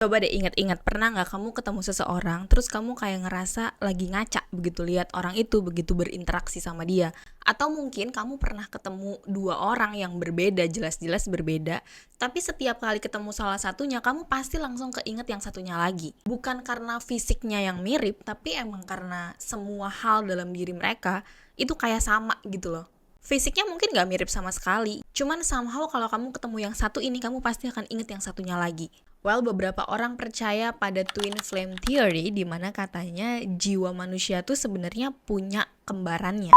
Coba deh ingat-ingat, pernah nggak kamu ketemu seseorang, terus kamu kayak ngerasa lagi ngaca begitu lihat orang itu, begitu berinteraksi sama dia. Atau mungkin kamu pernah ketemu dua orang yang berbeda, jelas-jelas berbeda, tapi setiap kali ketemu salah satunya, kamu pasti langsung keinget yang satunya lagi. Bukan karena fisiknya yang mirip, tapi emang karena semua hal dalam diri mereka itu kayak sama gitu loh. Fisiknya mungkin gak mirip sama sekali, cuman somehow kalau kamu ketemu yang satu ini, kamu pasti akan inget yang satunya lagi. Well, beberapa orang percaya pada twin flame theory, di mana katanya jiwa manusia tuh sebenarnya punya kembarannya.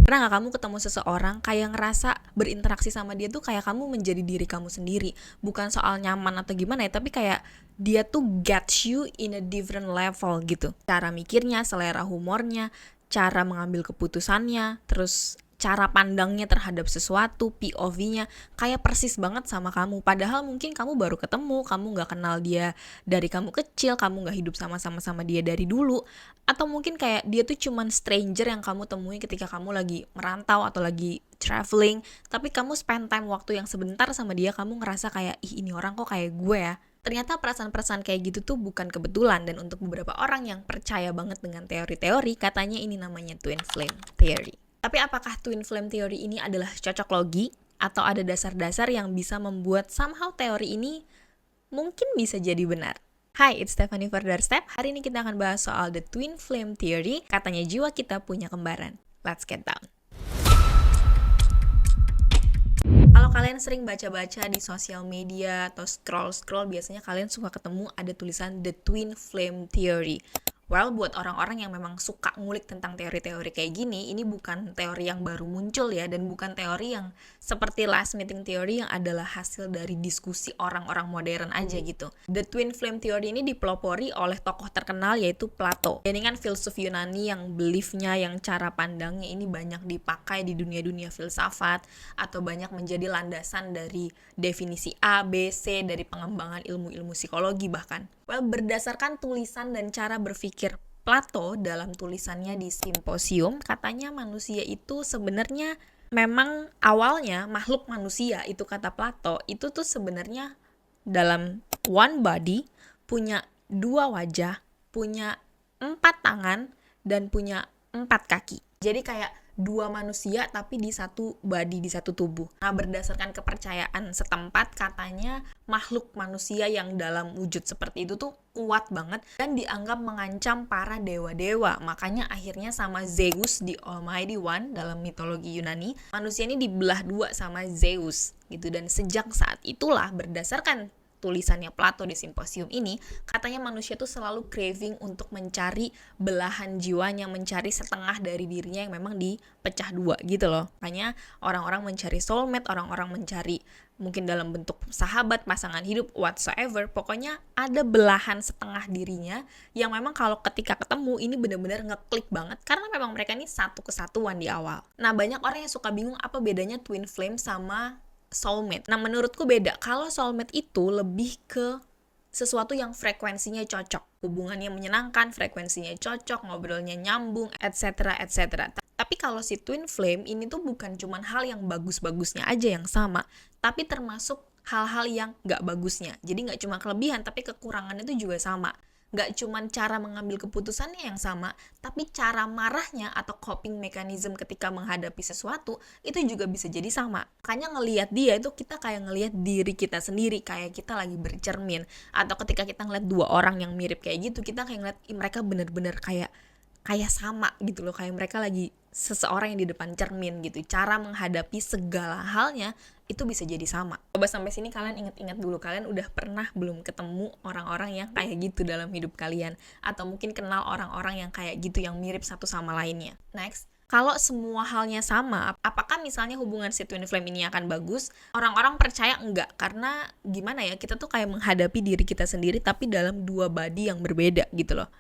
Pernah gak kamu ketemu seseorang kayak ngerasa berinteraksi sama dia tuh kayak kamu menjadi diri kamu sendiri. Bukan soal nyaman atau gimana ya, tapi kayak dia tuh gets you in a different level gitu. Cara mikirnya, selera humornya, cara mengambil keputusannya, terus cara pandangnya terhadap sesuatu, POV-nya kayak persis banget sama kamu. Padahal mungkin kamu baru ketemu, kamu gak kenal dia dari kamu kecil, kamu gak hidup sama-sama sama dia dari dulu. Atau mungkin kayak dia tuh cuman stranger yang kamu temui ketika kamu lagi merantau atau lagi traveling. Tapi kamu spend time waktu yang sebentar sama dia, kamu ngerasa kayak, ih ini orang kok kayak gue ya. Ternyata perasaan-perasaan kayak gitu tuh bukan kebetulan, dan untuk beberapa orang yang percaya banget dengan teori-teori, katanya ini namanya twin flame theory. Tapi apakah twin flame theory ini adalah cocok logi? Atau ada dasar-dasar yang bisa membuat somehow teori ini mungkin bisa jadi benar? Hai, it's Stephanie Further Step. Hari ini kita akan bahas soal the twin flame theory. Katanya jiwa kita punya kembaran. Let's get down. Kalau kalian sering baca-baca di sosial media atau scroll-scroll, biasanya kalian suka ketemu ada tulisan the twin flame theory. Well, buat orang-orang yang memang suka ngulik tentang teori-teori kayak gini, ini bukan teori yang baru muncul ya, dan bukan teori yang seperti last meeting theory yang adalah hasil dari diskusi orang-orang modern aja gitu. The twin flame theory ini dipelopori oleh tokoh terkenal yaitu Plato. Ini kan filsuf Yunani yang beliefnya, yang cara pandangnya ini banyak dipakai di dunia-dunia filsafat, atau banyak menjadi landasan dari definisi A, B, C, dari pengembangan ilmu-ilmu psikologi bahkan. Well, berdasarkan tulisan dan cara berpikir Plato dalam tulisannya di Simposium, katanya manusia itu sebenarnya memang awalnya makhluk manusia, itu kata Plato, itu tuh sebenarnya dalam one body, punya dua wajah, punya 4 tangan, dan punya 4 kaki. Jadi kayak dua manusia tapi di satu body, di satu tubuh. Nah, berdasarkan kepercayaan setempat, katanya makhluk manusia yang dalam wujud seperti itu tuh kuat banget dan dianggap mengancam para dewa-dewa. Makanya akhirnya sama Zeus, the Almighty One dalam mitologi Yunani, manusia ini dibelah dua sama Zeus gitu. Dan sejak saat itulah, berdasarkan tulisannya Plato di Simposium ini, katanya manusia tuh selalu craving untuk mencari belahan jiwanya, mencari setengah dari dirinya yang memang dipecah dua gitu loh. Makanya orang-orang mencari soulmate, orang-orang mencari mungkin dalam bentuk sahabat, pasangan hidup, whatsoever. Pokoknya ada belahan setengah dirinya yang memang kalau ketika ketemu ini benar-benar ngeklik banget, karena memang mereka ini satu kesatuan di awal. Nah, banyak orang yang suka bingung apa bedanya twin flame sama soulmate. Nah, menurutku beda. Kalau soulmate itu lebih ke sesuatu yang frekuensinya cocok, hubungannya menyenangkan, frekuensinya cocok, ngobrolnya nyambung, etc. etc. Tapi kalau si twin flame ini tuh bukan cuman hal yang bagus-bagusnya aja yang sama, tapi termasuk hal-hal yang gak bagusnya. Jadi gak cuma kelebihan, tapi kekurangannya itu juga sama. Gak cuma cara mengambil keputusannya yang sama, tapi cara marahnya atau coping mechanism ketika menghadapi sesuatu itu juga bisa jadi sama. Makanya ngelihat dia itu kita kayak ngelihat diri kita sendiri, kayak kita lagi bercermin. Atau ketika kita ngeliat dua orang yang mirip kayak gitu, kita kayak ngeliat mereka bener-bener kayak sama gitu loh, kayak mereka lagi seseorang yang di depan cermin gitu. Cara menghadapi segala halnya itu bisa jadi sama. Coba sampai sini kalian ingat-ingat dulu, kalian udah pernah belum ketemu orang-orang yang kayak gitu dalam hidup kalian, atau mungkin kenal orang-orang yang kayak gitu, yang mirip satu sama lainnya. Next, kalau semua halnya sama, apakah misalnya hubungan si twin flame ini akan bagus? Orang-orang percaya enggak, karena gimana ya, kita tuh kayak menghadapi diri kita sendiri tapi dalam dua body yang berbeda gitu loh.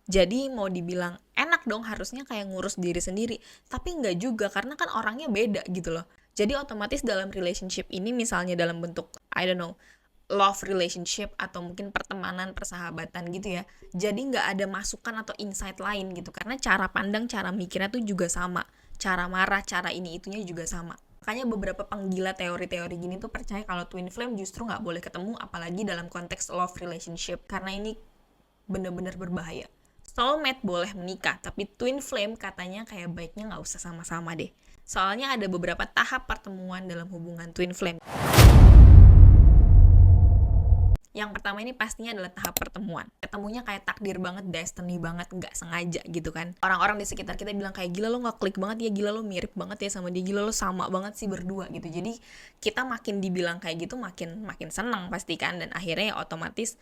Jadi mau dibilang enak dong, harusnya kayak ngurus diri sendiri, tapi enggak juga, karena kan orangnya beda gitu loh. Jadi otomatis dalam relationship ini, misalnya dalam bentuk I don't know, love relationship atau mungkin pertemanan, persahabatan gitu ya, jadi nggak ada masukan atau insight lain gitu, karena cara pandang, cara mikirnya tuh juga sama, cara marah, cara ini itunya juga sama. Makanya beberapa penggila teori-teori gini tuh percaya kalau twin flame justru nggak boleh ketemu, apalagi dalam konteks love relationship, karena ini bener-bener berbahaya. Soulmate boleh menikah, tapi twin flame katanya kayak baiknya nggak usah sama-sama deh. Soalnya ada beberapa tahap pertemuan dalam hubungan twin flame. Yang pertama ini pastinya adalah tahap pertemuan. Ketemunya kayak takdir banget, destiny banget, nggak sengaja gitu kan. Orang-orang di sekitar kita bilang kayak, gila lo nggak klik banget ya, gila lo mirip banget ya sama dia, gila lo sama banget sih berdua gitu. Jadi kita makin dibilang kayak gitu makin senang pasti kan, dan akhirnya ya otomatis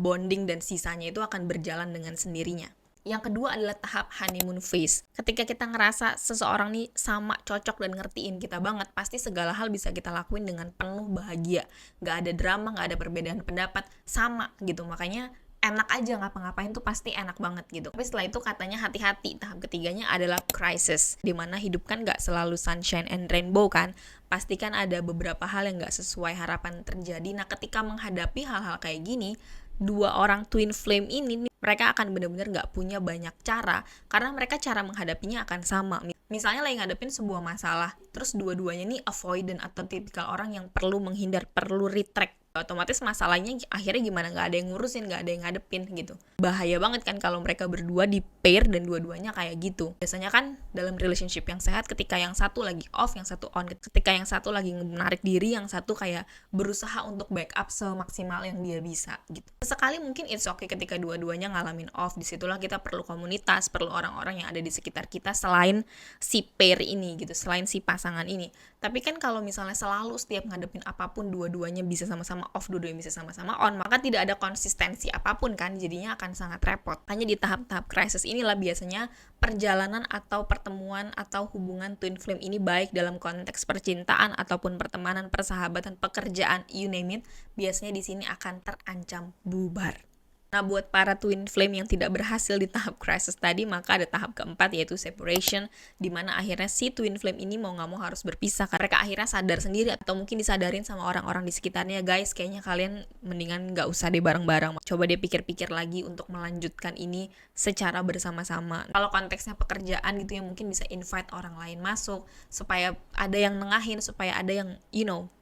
bonding dan sisanya itu akan berjalan dengan sendirinya. Yang kedua adalah tahap honeymoon phase. Ketika kita ngerasa seseorang nih sama, cocok, dan ngertiin kita banget, pasti segala hal bisa kita lakuin dengan penuh bahagia. Gak ada drama, gak ada perbedaan pendapat, sama gitu. Makanya enak aja ngapa-ngapain tuh pasti enak banget gitu. Tapi setelah itu katanya hati-hati. Tahap ketiganya adalah crisis, dimana hidup kan gak selalu sunshine and rainbow kan. Pasti kan ada beberapa hal yang gak sesuai harapan terjadi. Nah, ketika menghadapi hal-hal kayak gini, dua orang twin flame ini mereka akan benar-benar gak punya banyak cara, karena mereka cara menghadapinya akan sama. Misalnya lagi ngadepin sebuah masalah, terus dua-duanya nih avoidant atau tipikal orang yang perlu menghindar, perlu retract. Otomatis masalahnya akhirnya gimana, gak ada yang ngurusin, gak ada yang ngadepin gitu. Bahaya banget kan kalau mereka berdua di pair dan dua-duanya kayak gitu. Biasanya kan dalam relationship yang sehat, ketika yang satu lagi off, yang satu on. Ketika yang satu lagi menarik diri, yang satu kayak berusaha untuk backup semaksimal yang dia bisa gitu. Sekali mungkin it's okay ketika dua-duanya ngalamin off. Disitulah kita perlu komunitas, perlu orang-orang yang ada di sekitar kita selain si pair ini gitu, selain si pasangan ini. Tapi kan kalau misalnya selalu setiap ngadepin apapun dua-duanya bisa sama-sama off, dua-duanya bisa sama-sama on, maka tidak ada konsistensi apapun kan, jadinya akan sangat repot. Hanya di tahap-tahap krisis inilah biasanya perjalanan atau pertemuan atau hubungan twin flame ini, baik dalam konteks percintaan ataupun pertemanan, persahabatan, pekerjaan, you name it, biasanya di sini akan terancam bubar. Nah, buat para twin flame yang tidak berhasil di tahap crisis tadi, maka ada tahap keempat, yaitu separation, dimana akhirnya si twin flame ini mau gak mau harus berpisah, karena mereka akhirnya sadar sendiri, atau mungkin disadarin sama orang-orang di sekitarnya, guys, kayaknya kalian mendingan gak usah deh bareng-bareng, coba deh pikir-pikir lagi untuk melanjutkan ini secara bersama-sama. Kalau konteksnya pekerjaan gitu ya, mungkin bisa invite orang lain masuk, supaya ada yang nengahin, supaya ada yang,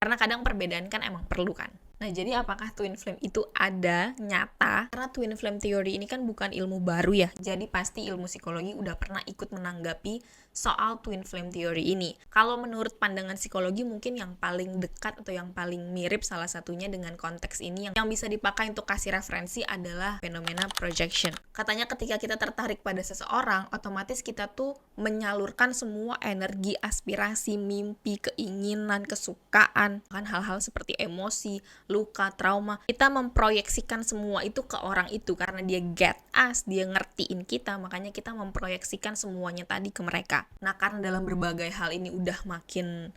karena kadang perbedaan kan emang perlu kan. Nah, jadi apakah twin flame itu ada, nyata? Karena twin flame theory ini kan bukan ilmu baru ya. Jadi pasti ilmu psikologi udah pernah ikut menanggapi soal twin flame theory ini. Kalau menurut pandangan psikologi, mungkin yang paling dekat atau yang paling mirip salah satunya dengan konteks ini yang bisa dipakai untuk kasih referensi adalah fenomena projection. Katanya ketika kita tertarik pada seseorang, otomatis kita tuh menyalurkan semua energi, aspirasi, mimpi, keinginan, kesukaan, kan hal-hal seperti emosi, luka, trauma, kita memproyeksikan semua itu ke orang itu karena dia get us, dia ngertiin kita, makanya kita memproyeksikan semuanya tadi ke mereka. Nah, karena dalam berbagai hal ini udah makin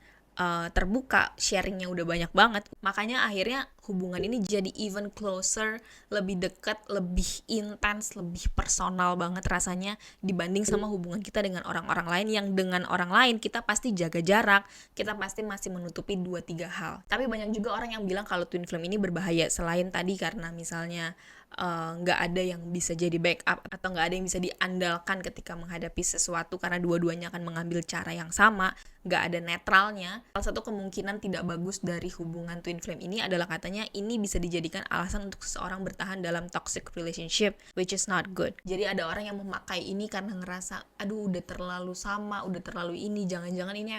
terbuka, sharingnya udah banyak banget, makanya akhirnya hubungan ini jadi even closer, lebih dekat, lebih intens, lebih personal banget rasanya dibanding sama hubungan kita dengan orang-orang lain, yang dengan orang lain kita pasti jaga jarak, kita pasti masih menutupi 2-3 hal. Tapi banyak juga orang yang bilang kalau twin flame ini berbahaya, selain tadi karena misalnya nggak ada yang bisa jadi backup atau nggak ada yang bisa diandalkan ketika menghadapi sesuatu karena dua-duanya akan mengambil cara yang sama, nggak ada netralnya. Salah satu kemungkinan tidak bagus dari hubungan twin flame ini adalah katanya ini bisa dijadikan alasan untuk seseorang bertahan dalam toxic relationship, which is not good. Jadi ada orang yang memakai ini karena ngerasa, aduh udah terlalu sama, udah terlalu ini, jangan-jangan ini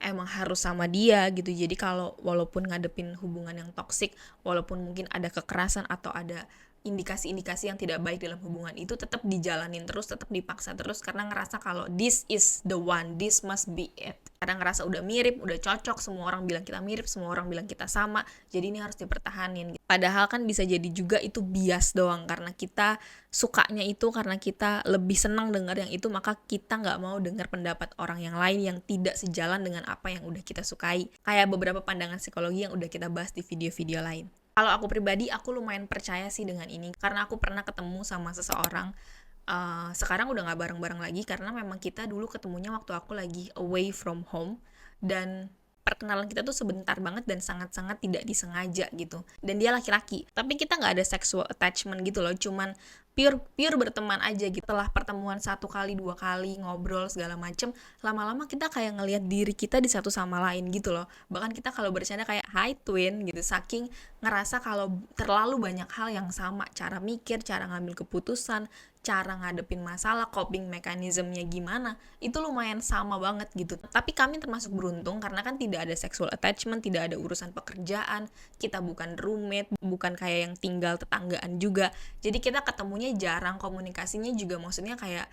emang harus sama dia gitu. Jadi kalau walaupun ngadepin hubungan yang toksik, walaupun mungkin ada kekerasan atau ada indikasi-indikasi yang tidak baik dalam hubungan itu, tetap dijalanin terus, tetap dipaksa terus karena ngerasa kalau this is the one, this must be it. Karena ngerasa udah mirip, udah cocok, semua orang bilang kita mirip, semua orang bilang kita sama, jadi ini harus dipertahanin. Padahal kan bisa jadi juga itu bias doang, karena kita sukanya itu, karena kita lebih senang dengar yang itu, maka kita nggak mau dengar pendapat orang yang lain yang tidak sejalan dengan apa yang udah kita sukai. Kayak beberapa pandangan psikologi yang udah kita bahas di video-video lain. Kalau aku pribadi, aku lumayan percaya sih dengan ini, karena aku pernah ketemu sama seseorang, sekarang udah gak bareng-bareng lagi, karena memang kita dulu ketemunya waktu aku lagi away from home, dan perkenalan kita tuh sebentar banget dan sangat-sangat tidak disengaja gitu. Dan dia laki-laki, tapi kita nggak ada sexual attachment gitu loh, cuman pure berteman aja gitu. Setelah pertemuan 1 kali 2 kali ngobrol segala macem, lama-lama kita kayak ngelihat diri kita di satu sama lain gitu loh. Bahkan kita kalau bercanda kayak hi twin gitu, saking ngerasa kalau terlalu banyak hal yang sama, cara mikir, cara ngambil keputusan, cara ngadepin masalah, coping mekanismenya gimana, itu lumayan sama banget gitu. Tapi kami termasuk beruntung karena kan tidak ada sexual attachment, tidak ada urusan pekerjaan, kita bukan roommate, bukan kayak yang tinggal tetanggaan juga. Jadi kita ketemunya jarang, komunikasinya juga maksudnya kayak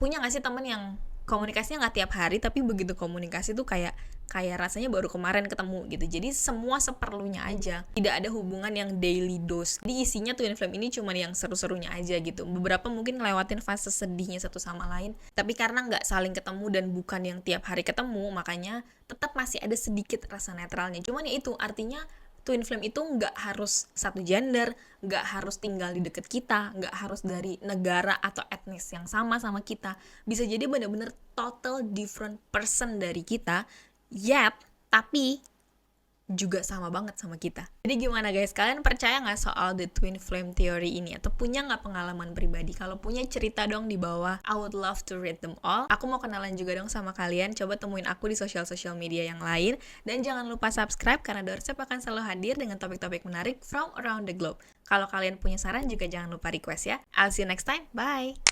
punya gak sih temen yang komunikasinya nggak tiap hari tapi begitu komunikasi tuh kayak rasanya baru kemarin ketemu gitu. Jadi semua seperlunya aja, tidak ada hubungan yang daily dose. Di isinya Twin Flame ini cuma yang seru-serunya aja gitu. Beberapa mungkin ngelewatin fase sedihnya satu sama lain, tapi karena nggak saling ketemu dan bukan yang tiap hari ketemu, makanya tetap masih ada sedikit rasa netralnya. Cuman ya itu artinya Twin Flame itu nggak harus satu gender, nggak harus tinggal di deket kita, nggak harus dari negara atau etnis yang sama kita. Bisa jadi benar-benar total different person dari kita, yet tapi juga sama banget sama kita. Jadi gimana guys, kalian percaya nggak soal the twin flame theory ini? Atau punya nggak pengalaman pribadi? Kalau punya, cerita dong di bawah. I would love to read them all. Aku mau kenalan juga dong sama kalian. Coba temuin aku di sosial media yang lain. Dan jangan lupa subscribe karena Doorstep akan selalu hadir dengan topik-topik menarik from around the globe. Kalau kalian punya saran juga jangan lupa request ya. I'll see you next time. Bye!